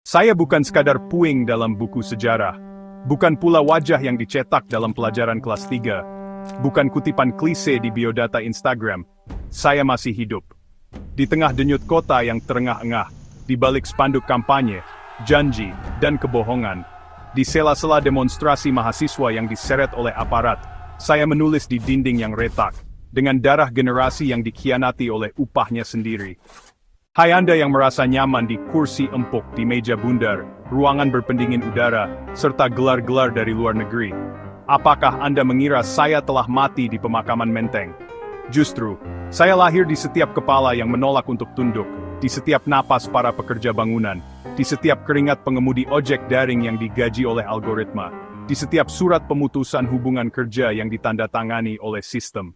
Saya bukan sekadar puing dalam buku sejarah, bukan pula wajah yang dicetak dalam pelajaran kelas 3, bukan kutipan klise di biodata Instagram. Saya masih hidup. Di tengah denyut kota yang terengah-engah, di balik spanduk kampanye, janji, dan kebohongan, di sela-sela demonstrasi mahasiswa yang diseret oleh aparat, saya menulis di dinding yang retak, dengan darah generasi yang dikhianati oleh upahnya sendiri. Hai Anda yang merasa nyaman di kursi empuk di meja bundar, ruangan berpendingin udara, serta gelar-gelar dari luar negeri. Apakah Anda mengira saya telah mati di pemakaman Menteng? Justru, saya lahir di setiap kepala yang menolak untuk tunduk, di setiap napas para pekerja bangunan, di setiap keringat pengemudi ojek daring yang digaji oleh algoritma, di setiap surat pemutusan hubungan kerja yang ditandatangani oleh sistem.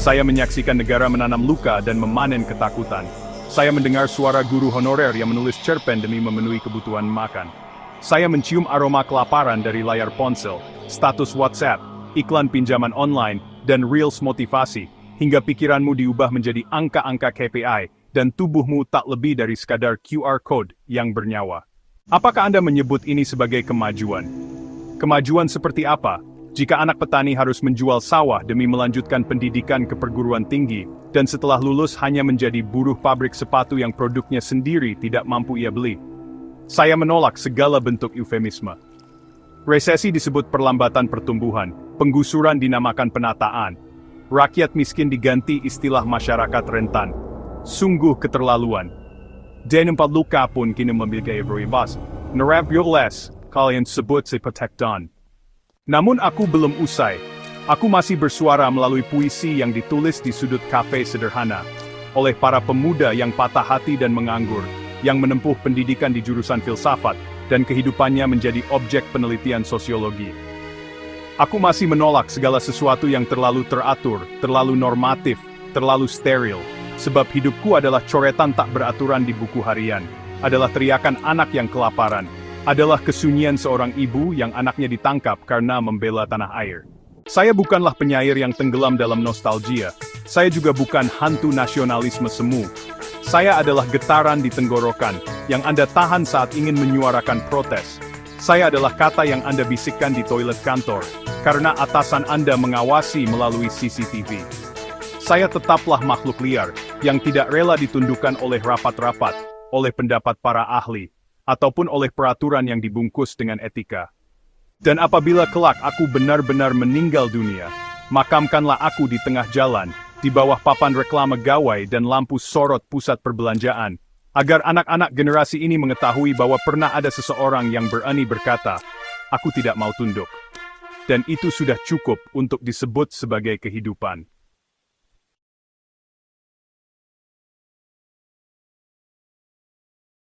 Saya menyaksikan negara menanam luka dan memanen ketakutan. Saya mendengar suara guru honorer yang menulis cerpen demi memenuhi kebutuhan makan. Saya mencium aroma kelaparan dari layar ponsel, status WhatsApp, iklan pinjaman online, dan reels motivasi, hingga pikiranmu diubah menjadi angka-angka KPI, dan tubuhmu tak lebih dari sekadar QR code yang bernyawa. Apakah Anda menyebut ini sebagai kemajuan? Kemajuan seperti apa? Jika anak petani harus menjual sawah demi melanjutkan pendidikan ke perguruan tinggi, dan setelah lulus hanya menjadi buruh pabrik sepatu yang produknya sendiri tidak mampu ia beli. Saya menolak segala bentuk eufemisme. Resesi disebut perlambatan pertumbuhan, penggusuran dinamakan penataan. Rakyat miskin diganti istilah masyarakat rentan. Sungguh keterlaluan. Dan empat luka pun kini memiliki bas. Nerabioles, kalian sebut si protektan. Namun aku belum usai. Aku masih bersuara melalui puisi yang ditulis di sudut kafe sederhana, oleh para pemuda yang patah hati dan menganggur, yang menempuh pendidikan di jurusan filsafat, dan kehidupannya menjadi objek penelitian sosiologi. Aku masih menolak segala sesuatu yang terlalu teratur, terlalu normatif, terlalu steril, sebab hidupku adalah coretan tak beraturan di buku harian, adalah teriakan anak yang kelaparan, adalah kesunyian seorang ibu yang anaknya ditangkap karena membela tanah air. Saya bukanlah penyair yang tenggelam dalam nostalgia, saya juga bukan hantu nasionalisme semu. Saya adalah getaran di tenggorokan, yang Anda tahan saat ingin menyuarakan protes. Saya adalah kata yang Anda bisikkan di toilet kantor, karena atasan Anda mengawasi melalui CCTV. Saya tetaplah makhluk liar, yang tidak rela ditundukkan oleh rapat-rapat, oleh pendapat para ahli, ataupun oleh peraturan yang dibungkus dengan etika. Dan apabila kelak aku benar-benar meninggal dunia, makamkanlah aku di tengah jalan, di bawah papan reklame gawai dan lampu sorot pusat perbelanjaan, agar anak-anak generasi ini mengetahui bahwa pernah ada seseorang yang berani berkata, "Aku tidak mau tunduk." Dan itu sudah cukup untuk disebut sebagai kehidupan.